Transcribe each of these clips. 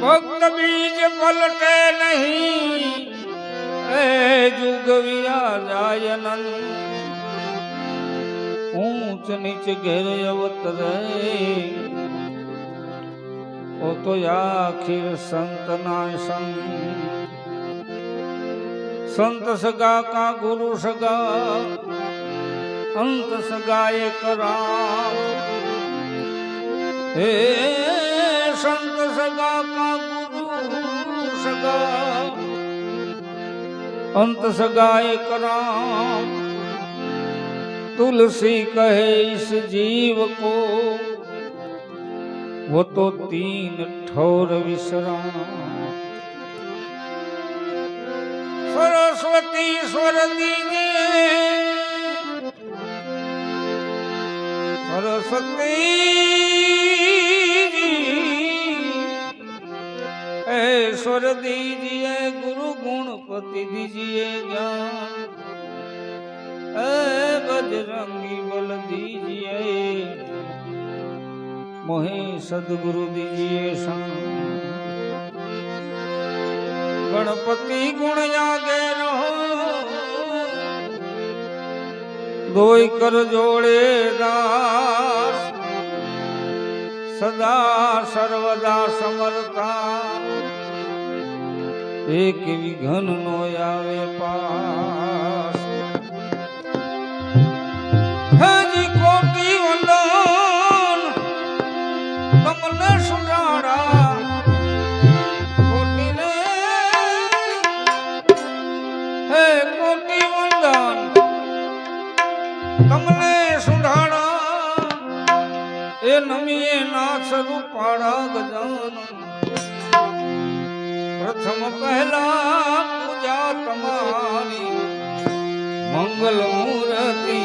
ભક્ત બીજ પલટે નહીં એ જુગ વિયા જાય નંદ ઊંચ નીચ ઘેર અવતરે ઓ તો આખીર સંત ના સંત સગા કા ગુરુ સગા અંત સગા એક રામ હે संत सगा का गुरु सगा अंत सगा एक राम तुलसी कहे इस जीव को वो तो तीन ठोर विश्राम सरस्वती स्वर दीजिए सरस्वती स्वर दीजिए गुरु गुणपति दीजिए ज्ञान बजरंगी बल दीजिए मोहे सदगुरु दीजिए शान गणपति गुण जागे रहो दोई कर जोड़े दास सदा सर्वदा समर्था एक विघन नो आवे पास हजी कोटि वंदन तमने सुनाड़ा कोटि ने हे कोटि वंदन तमने सुनाड़ा ए नमिए नाथ रूपाड़ा गजानन प्रथम पहला पूजा तुम्हारी मंगल मूर्ति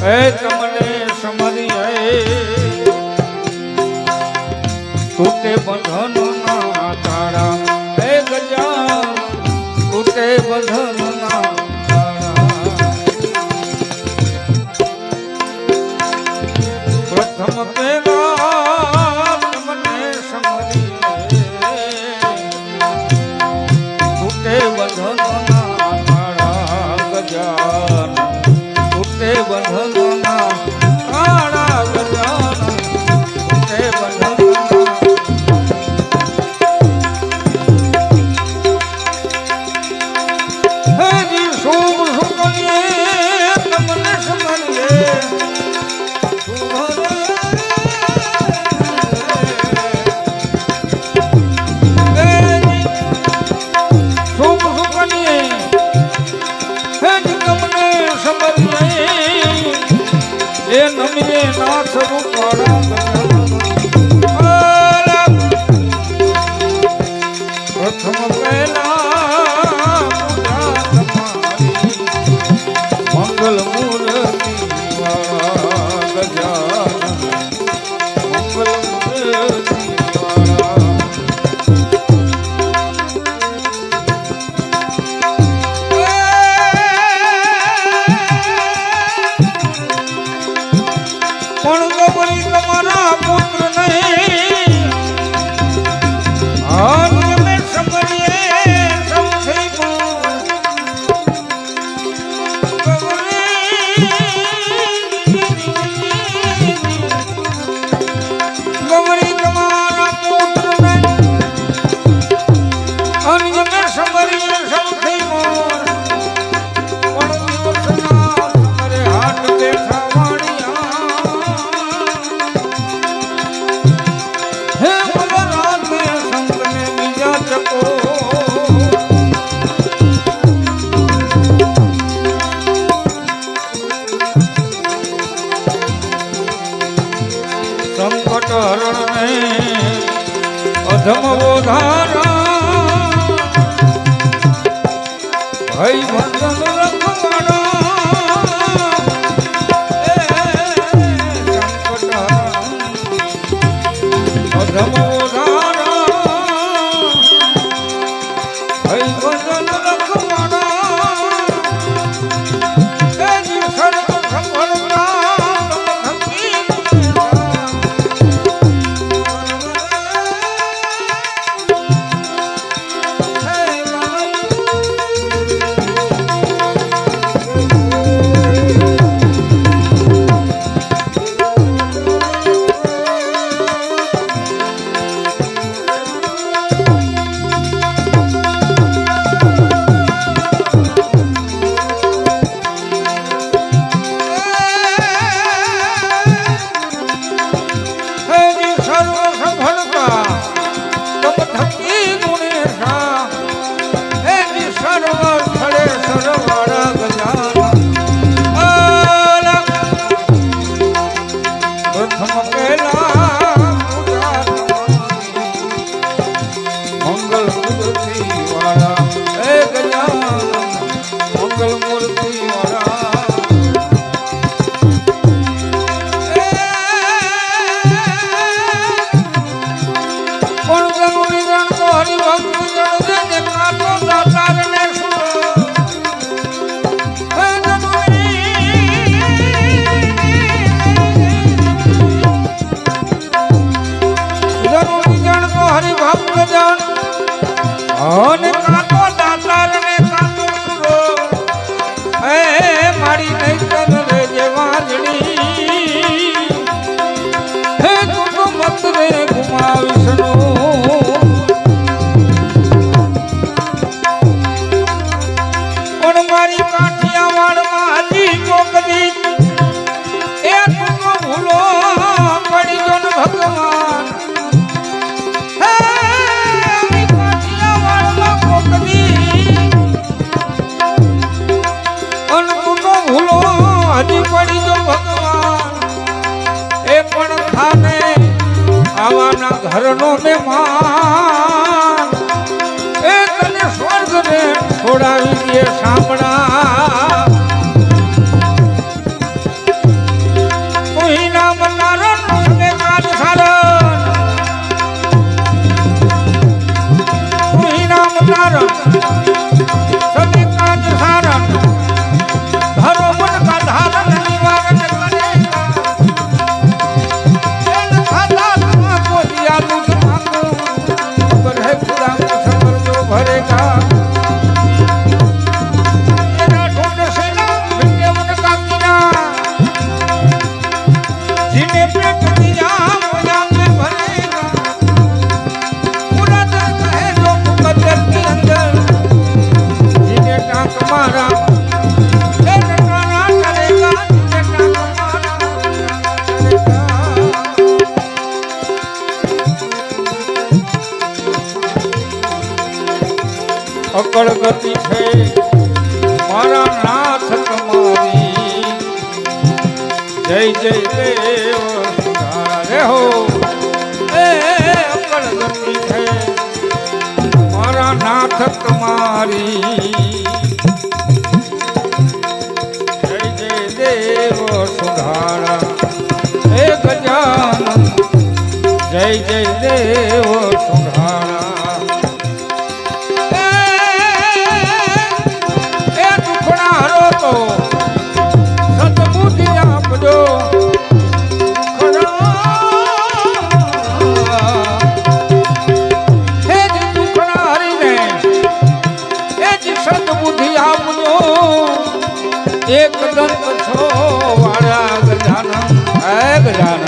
तमने समरी टूटे बंधन ना तारा हे गजा टूटे बंधन ना तारा प्रथम पेला तमने समरी टूटे बंधन ना तारा गजा टूटे बंधन नमिए नाथ रूपाड़ा प्रथम पहला मंगल मूर्ति वाला गजानन मंगल मूर्ति वाला ઘરનો મહેમાન એ તને સ્વર્ગ ને છોડાવી દે સાંભળા તું નામ તારણ ને કાજ સારણ તું નામ તારણ સભી કાજ સારણ ધરો મન કા ધારણ નિવારણ અકળ ગતિ છે મારા નાથ તમારી જય જય દેવ સુધારે હો એ અકળ ગતિ છે મારા નાથ તમારી જય જય દેવ સુધારા એ ગજાનન જય જય દેવ સુધારા સદબુદ્ધિ આપજો હે જ દુખડા હરીને હે જ સદબુદ્ધિ આપજો એક દંત છો વાળા ગજાનન હે ગજાનન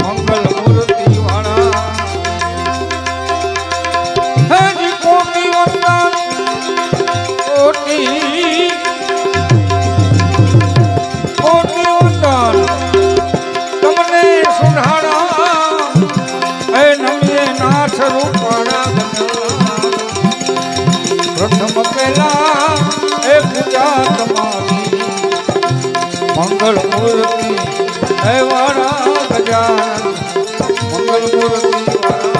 મંગલ મૂર્તિ વાળા હે જ કોટી વંદન કોટી પ્રથમ પહેલા એ પૂજા તમારી મંગળ મૂર્તિ હે વાળા ગજાનન મંગળ મૂર્તિ વાળા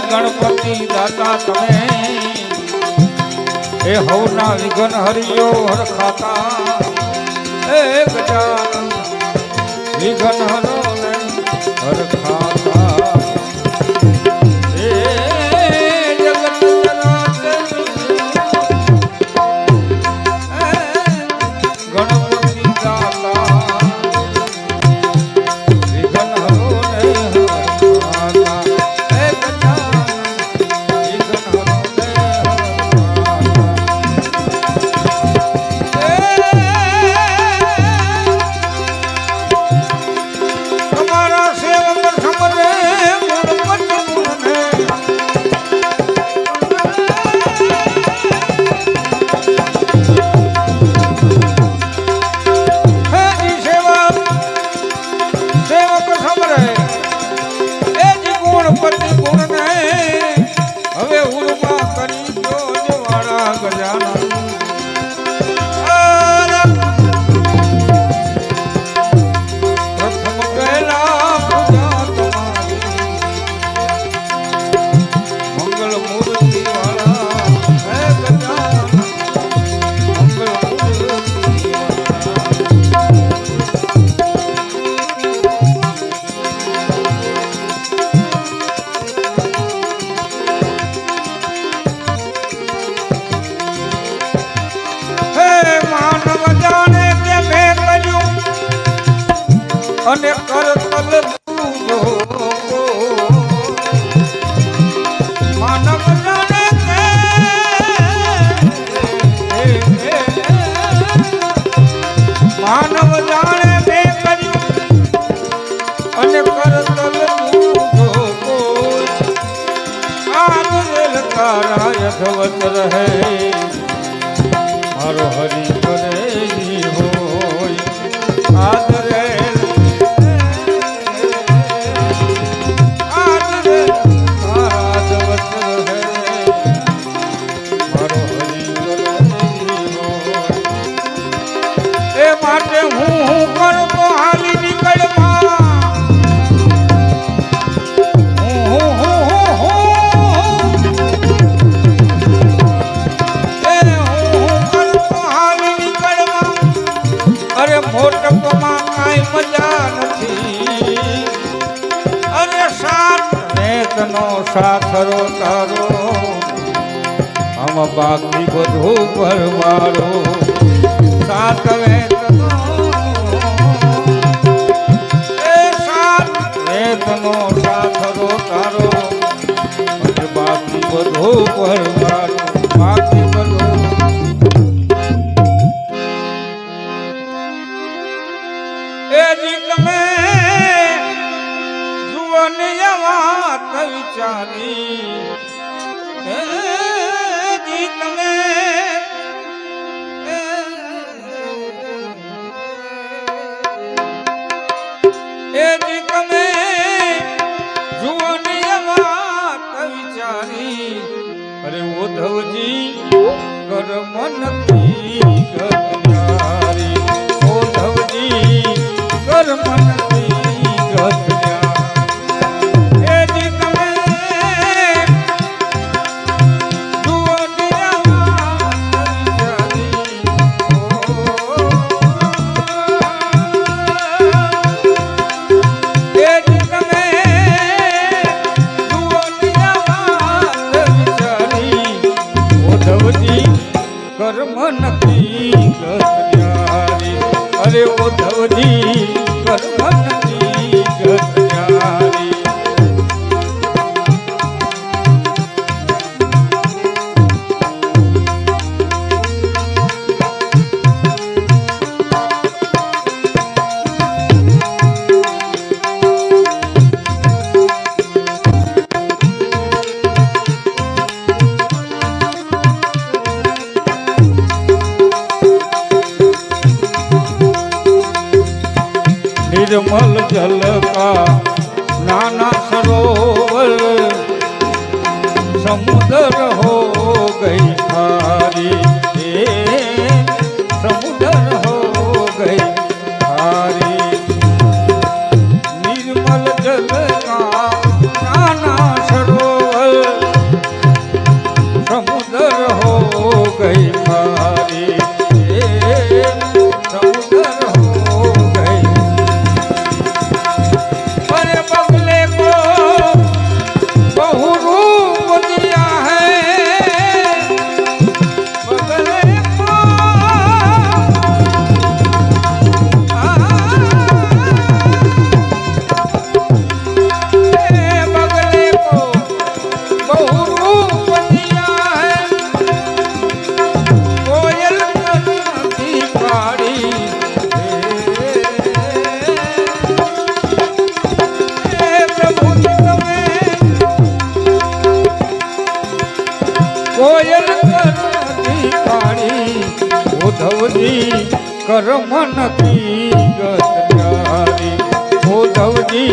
ગણપતિ દાતા તમે એ હવના વિઘન હરિયો હરખાતા એ ગજાનન વિઘન હરો ને હરખાતા એ જગત ચરાચર ગણપતિ દાતા વિઘન હરો ને હરખાતા એ ગજાનન વિઘન હરો ને તમારા સેવક સમરે ગણપતિ ગુણને હવે ઉર્મા કરી દો જવાળા ગજાનન પ્રથમ પહેલા પૂજા તમારી મંગલ મૂર્તિ વાળા હે ગજાનન મંગલ મૂર્તિ અને કરતલ પૂજો માનવ જાણે કે માનવ જાણે મેં કર્યું અને કરતલ પૂજો આગ રેલકારા યથવત રહે મારો હરી કરે હોય આગ માટે હું કરતો હાલી નીકળમાં હું કરતો હાલી નીકળમાં અરે મોટપમાં કાંઈ મજા નથી અરે સાત વેતનો સાથરો તારો આમાં બાકી બધું ભરવારો સાત વેતનો સાથરો તારો બાકી બધું ભરવારો બાકી બધું એ જી તમે જુવાની વાત વિચારી એ જી તમે એજી તમે જુવાની વાત વિચારી અરે ઉદ્ધવજી કર્મ નથી ગત્યારી ઉદ્ધવજી કર્મ નથી ગત્યારી એજી તમે જુવાની વાત વિચારી કર્મ નથી ગત્યારી અરે ઉદ્ધવજી કર્મ નથી ગત્યારી निर्मल जल का नाना सरोवर समुद्र हो गई खारी समुद्र हो गई खारी निर्मल जल का नाना सरोवर ઉદ્ધવજી કર્મ નથી ગત ન્યારી ઉદ્ધવજી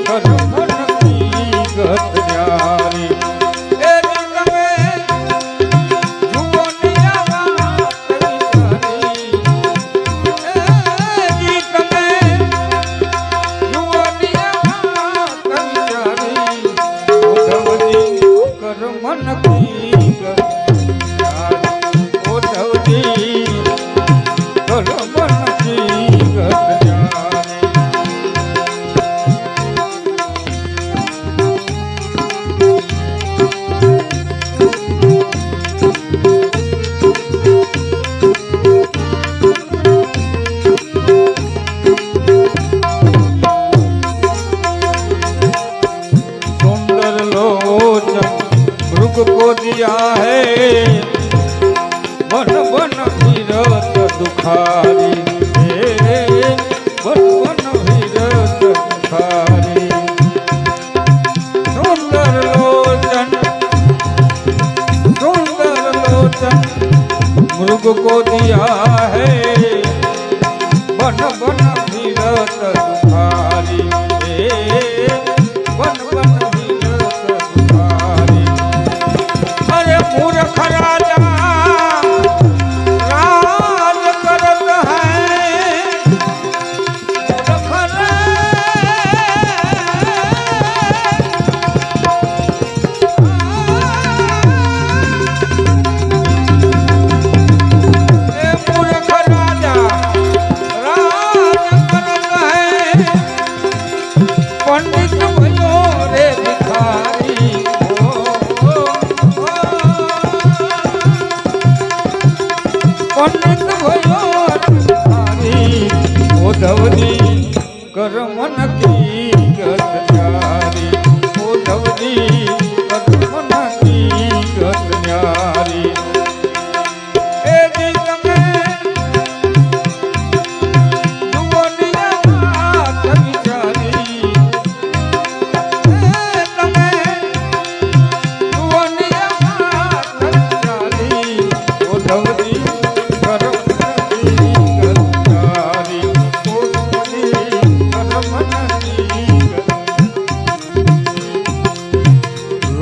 કર્મ નથી ગત ન્યારી को दिया है वन वन विरत दुखारी वन वन विरत दुखारी सुंदर लोचन मृग को दिया है वन वन विरत दुखारी वन वन मूर्ख राजा राज करत है मूर्ख राजा राज करत है पंडित भयो रे भिखारी पंडित भयो उद्धवजी कर्म की गत न्यारी उद्धवजी कर्म की गत न्यारी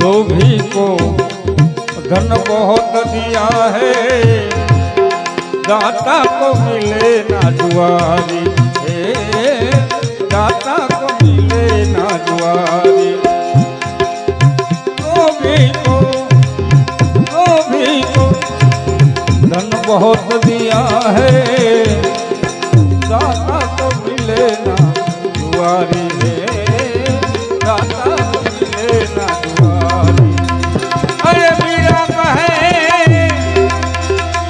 लोभी को धन बहुत दिया है दाता को मिले ना जुआरी दाता को मिले ना जुआरी लोभी को धन बहुत दिया है दाता को मिले ना जुआरी दाता को मिले ना जुआरी अरे मीरा कहे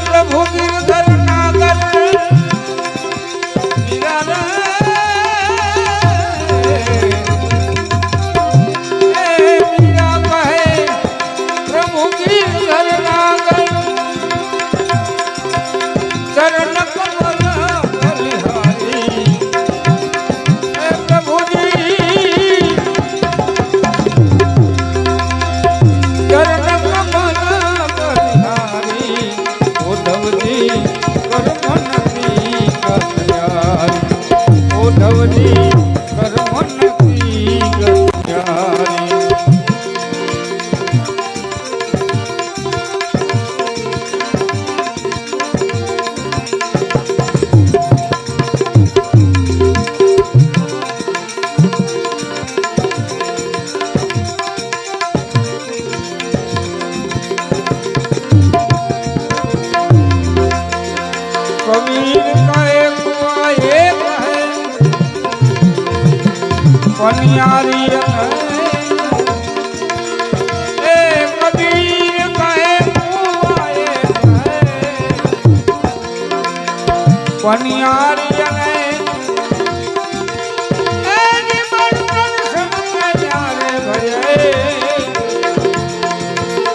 प्रभु गिरधर नागर मीरा मीरा कहे प्रभु गिरधर नागर चरण कमल बलिहारी प्रभु जी चरण कमल बलिहारी उद्धवजी कर्म नहीं गत न्यारी उद्धवजी कर्म नहीं गत न्यारी कबीर का एक हुआ एक है पनियारी कबीर का एक हुआ एक है पनियारी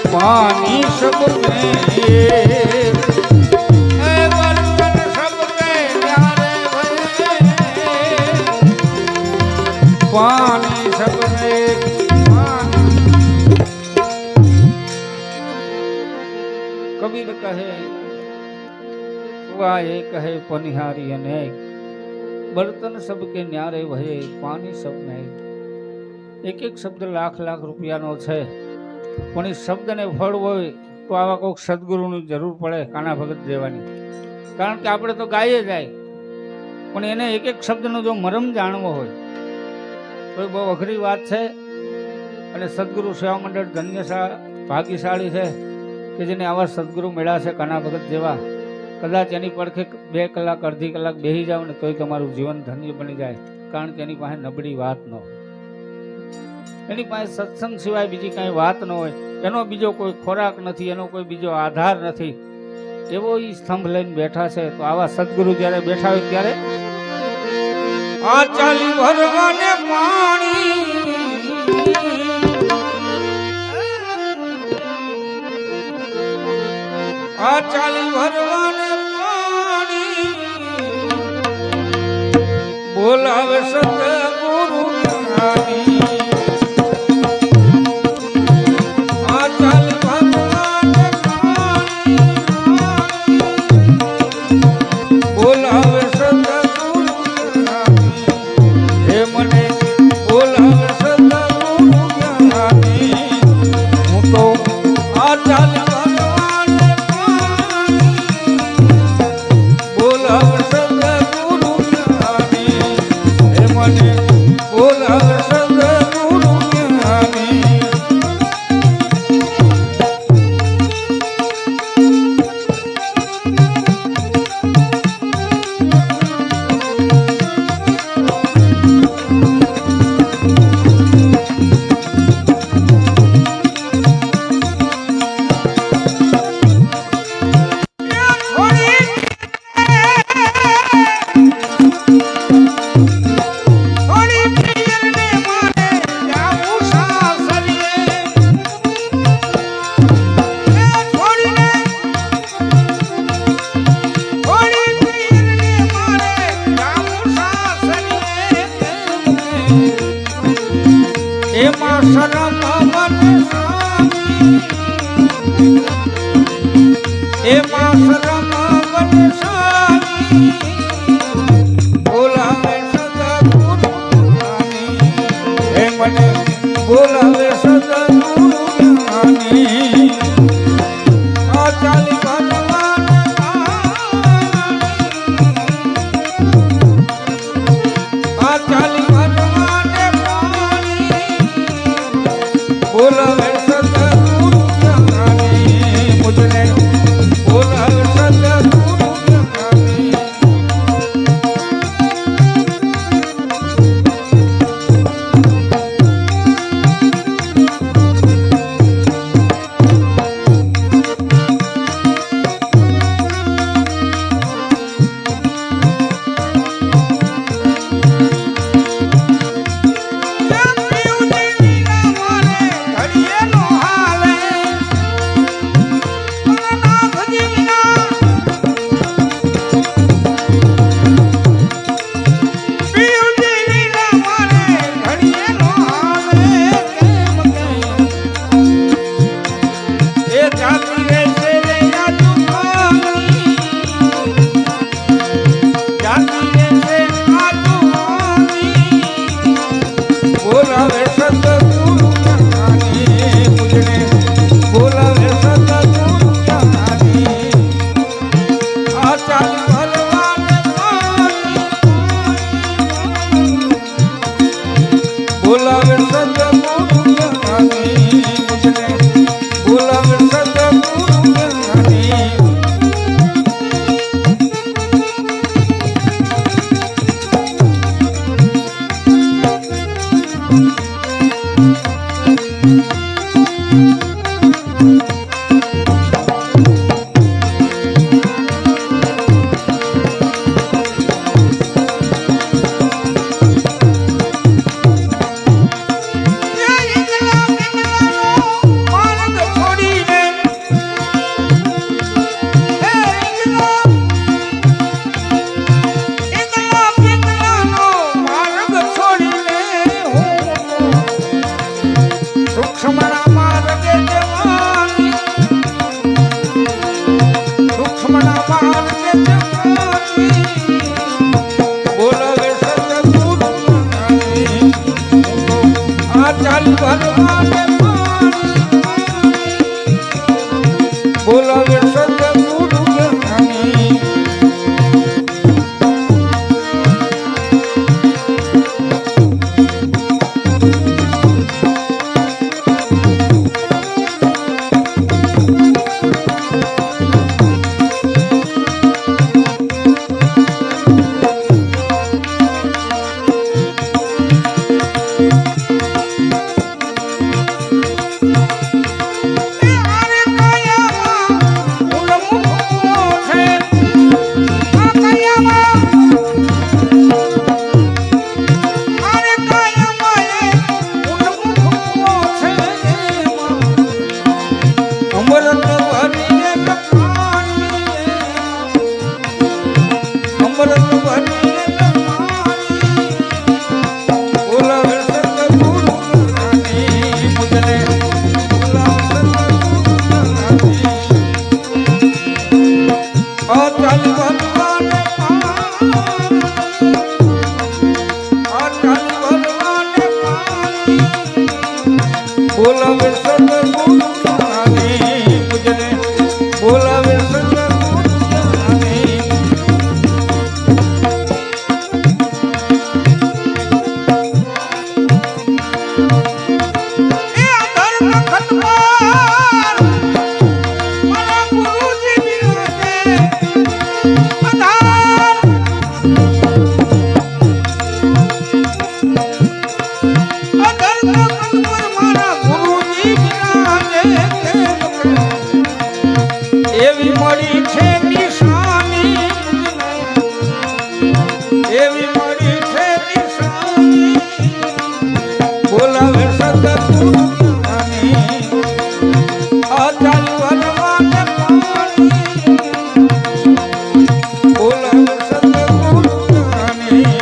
पानी सब में पानी सब में कबीर कहे वा एक है पनिहारी अनेक, बर्तन सबके न्यारे भये पानी सब नहीं। एक एक शब्द लाख लाख રૂપિયાનો છે, પણ એ શબ્દને ફળ હોય તો આવા કોઈક સદગુરુની જરૂર પડે, કાના ભગત જેવાની. કારણ કે આપણે તો ગાઈએ જાય, પણ એને એક એક શબ્દનો જો મરમ જાણવો હોય તો એ બહુ અઘરી વાત છે. અને સદગુરુ સેવા મંડળ ધન્ય ભાગ્યશાળી છે કે જેને આવા સદગુરુ મળ્યા છે કાના ભગત જેવા. કદાચ એની પડખે 2 કલાક અડધી કલાક બેસી જાવ ને તોય તમારું જીવન ધન્ય બની જાય. કારણ કે એની પાસે નબળી વાત ન હોય, એની પાસે સત્સંગ સિવાય બીજી કાંઈ વાત ન હોય, એનો બીજો કોઈ ખોરાક નથી, એનો કોઈ બીજો આધાર નથી. એવો ઈ સ્તંભ લઈને બેઠા છે. તો આવા સદગુરુ જ્યારે બેઠા હોય ત્યારે આ ચાલી ભરવાને પાણી, આ ચાલી ભરવાને પાણી, બોલાવે સદગુરુ જ્ઞાની. આ ચાલી ભરવાને પાણી, બોલાવે સદગુરુ જ્ઞાની. હે મને બોલાવે સદગુરુ જ્ઞાની. હું તો આ ચાલી બોલાવે સદગુરુ જ્ઞાની. આ ચાલી ભરવાને પાણી, આ ચાલી ભરવાને પાણી, બોલાવે સદગુરુ જ્ઞાની. મુજને બોલાવે સદગુરુ જ્ઞાની. લક્ષ્મણ માર્ગે બોલાવે સદગુરુ જ્ઞાની મુજને બોલાવે સદગુરુ જ્ઞાની એ ધર્મ ખતમાર મારા ગુરુજી બિરાજે પધાર એવી મળી છે નિશાની એવી મળી છે નિશાની બોલાવે સદગુરુ જ્ઞાની અચલ વનવાને પાણી બોલાવે સદગુરુ જ્ઞાની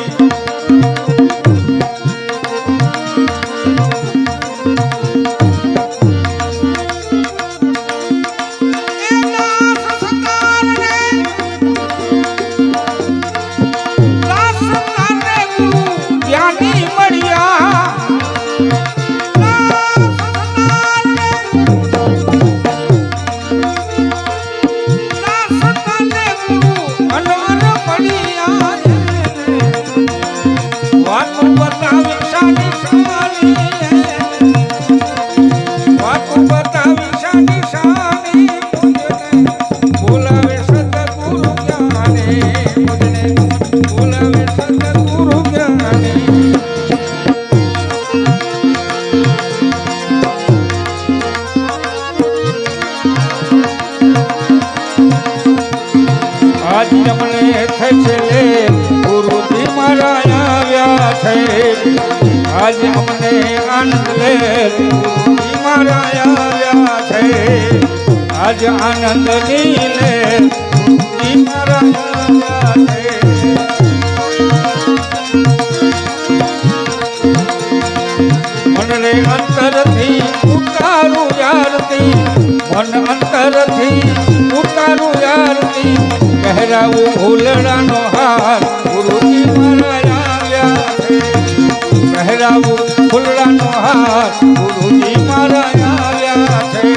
ગુરુજી મારા આવ્યા છે આજ અમને આનંદ લે ગુરુજી મારા આવ્યા છે આજ આનંદ ની લે ગુરુજી મારા આવ્યા છે મનને અંતરથી ઉતારું યારતી મન અંતરથી ઉતારું યારતી પહેરાવું ભૂલડાનો હાર ગુરુજી મારા આવ્યા છે પહેરાવું ભૂલડાનો હાર ગુરુજી મારા આવ્યા છે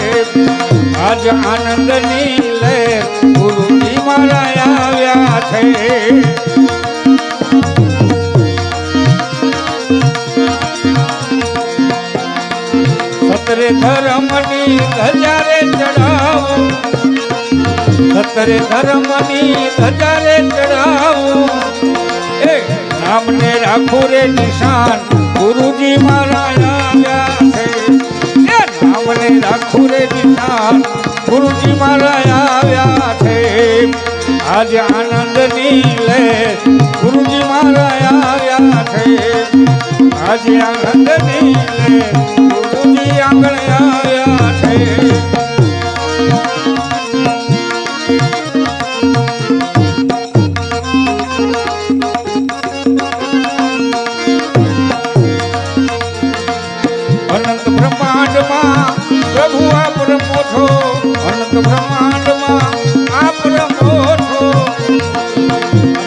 આજ આનંદની લે ગુરુજી મારા આવ્યા છે સતરે ધર્મની ધજારે ચડાવો સતરે ધર્મની ધજારે ચડાવું એ નામને રાખું રે નિશાન ગુરુજી મારા આવ્યા છે એ નામને રાખું રે નિશાન ગુરુજી મારા આવ્યા છે આજ આનંદની લે ગુરુજી મારા આવ્યા છે આજ આનંદની લે ગુરુજી આંગણે આવ્યા છે અનંત બ્રહ્માંડમાં પ્રભુ આપ રમો છો અનંત બ્રહ્માંડમાં આપ રમો છો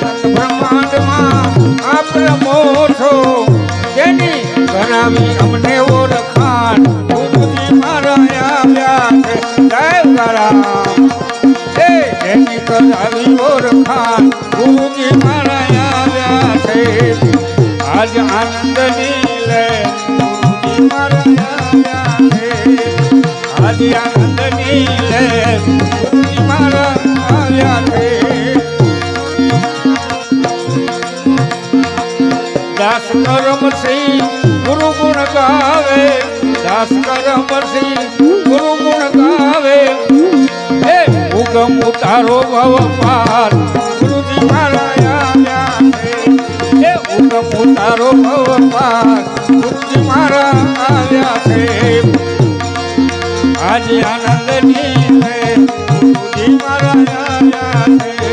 અનંત બ્રહ્માંડમાં આપ રમો છો તેની કરાવી અમને ઓળખાણ ગુરુજી મારા આવ્યા છે જય ગરામ તેની કરાવી ઓળખાણ ગુરુજી મારા આવ્યા છે આજ આનંદની લે આજ આનંદની લે ગુરુજી મારા આવ્યા છે દાસ કરમ શ્રી ગુરુ ગુણ ગાવે દાસ કરમ શ્રી ગુરુ ગુણ ગાવે હે ઉગમ ઉતારો ભવ પાર ગુરુજી મારા આવ્યા છે હે ઉગમ ઉતારો ભવ પાર ગુરુજી મારા આવ્યા છે આજ આનંદની લે ગુરુજી મારા આવ્યા છે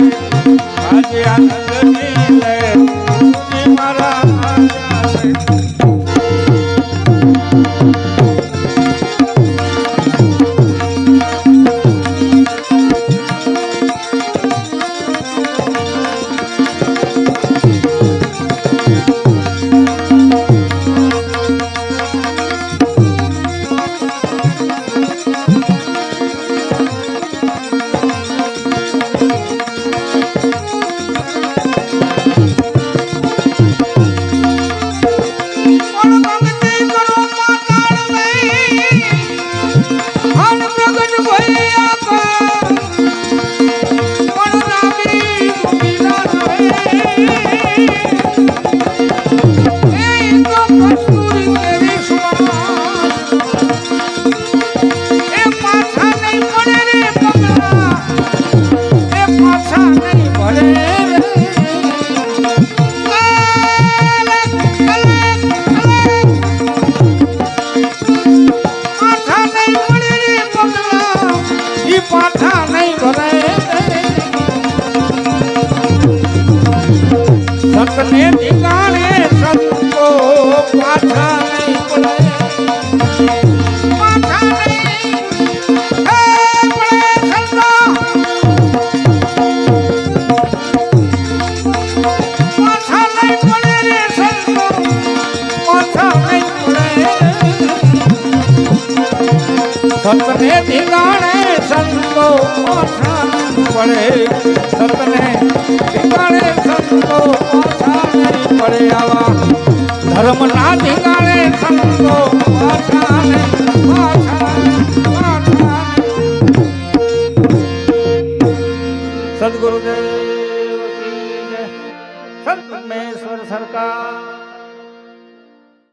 આજ આનંદની લે ગુરુજી મારા આવ્યા છે સતને ઠીકાણે સંતો ઓછા નહીં પડે, સતને ઠીકાણે સંતો ઓછા નહીં પડે, આવા ધર્મના ઠીકાણે સંતો